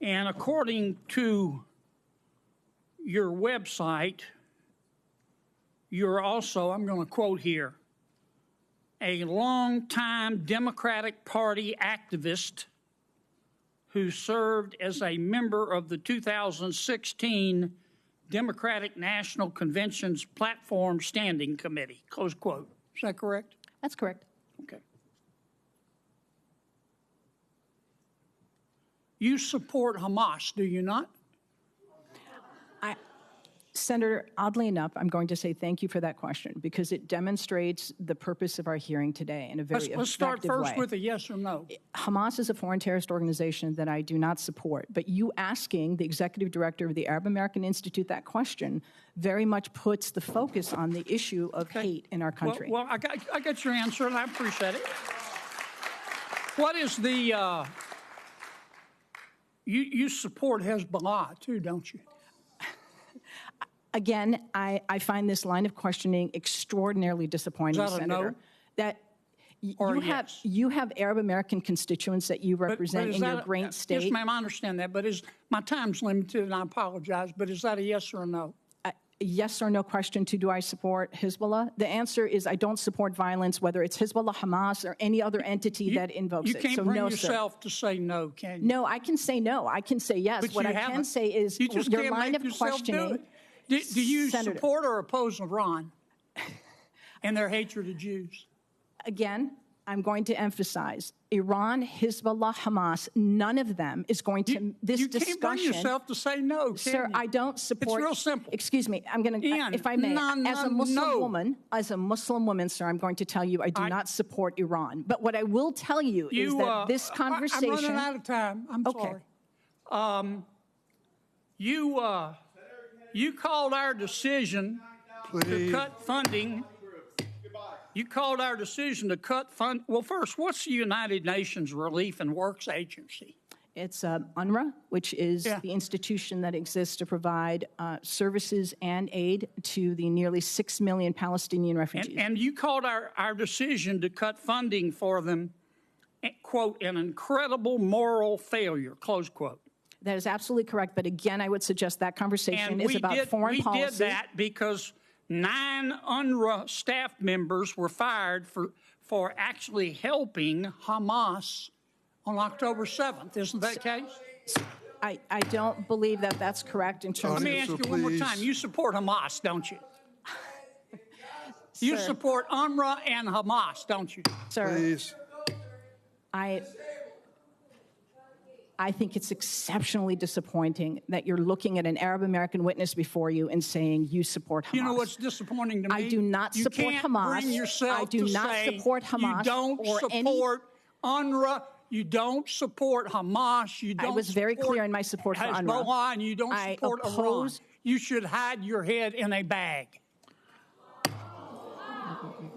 And according to your website, you're also, I'm going to quote here, a longtime Democratic Party activist who served as a member of the 2016 Democratic National Convention's Platform Standing Committee, close quote. Is that correct? That's correct. Okay. You support Hamas, do you not? Senator, oddly enough, I'm going to say thank you for that question because it demonstrates the purpose of our hearing today in a very effective way. Let's start first with a yes or no. Hamas is a foreign terrorist organization that I do not support, but you asking the executive director of the Arab American Institute that question very much puts the focus on the issue of hate in our country. Well, I got your answer, and I appreciate it. What is the, you support Hezbollah too, don't you? Again, I find this line of questioning extraordinarily disappointing, Is that a Senator. no? That Or you have Arab American constituents that you represent in your great state. Yes, ma'am, I understand that, but my time's limited, and I apologize, but is that a yes or a no? A yes or no question to do I support Hezbollah? The answer is I don't support violence, whether it's Hezbollah, Hamas, or any other entity that invokes it. You can't so bring no, yourself to say no, can you? No, I can say no. I can say yes. But what I can say is you just your can't line make of yourself questioning. do it. Do you Senator, support or oppose Iran and their hatred of Jews? Again, I'm going to emphasize Iran, Hezbollah, Hamas, none of them is going to, this discussion. You can't bring yourself to say no, can Sir, you? I don't support. It's real simple. Excuse me, I'm going to, if I may, as a Muslim woman, sir, I'm going to tell you I do not support Iran. But what I will tell you is that this conversation. I'm running out of time. I'm sorry. You called our decision to cut funding. You called our decision to cut fund. Well, first, what's the United Nations Relief and Works Agency? It's UNRWA, which is the institution that exists to provide services and aid to the nearly 6 million Palestinian refugees. And you called our decision to cut funding for them, quote, an incredible moral failure, close quote. That is absolutely correct. But again, I would suggest that conversation is about foreign policy. We did that because 9 UNRWA staff members were fired for actually helping Hamas on October 7th. Isn't that the case? I don't believe that that's correct in terms of... Let me ask you one more time. You support Hamas, don't you? You support UNRWA and Hamas, don't you? Sir, please. I think it's exceptionally disappointing that you're looking at an Arab American witness before you and saying you support Hamas. You know what's disappointing to me? I do not support Hamas. Bring yourself I do to not say support Hamas. You don't support UNRWA. You don't support Hamas. You don't. I was very clear in my support for UNRWA. And you don't support Iran. You should hide your head in a bag.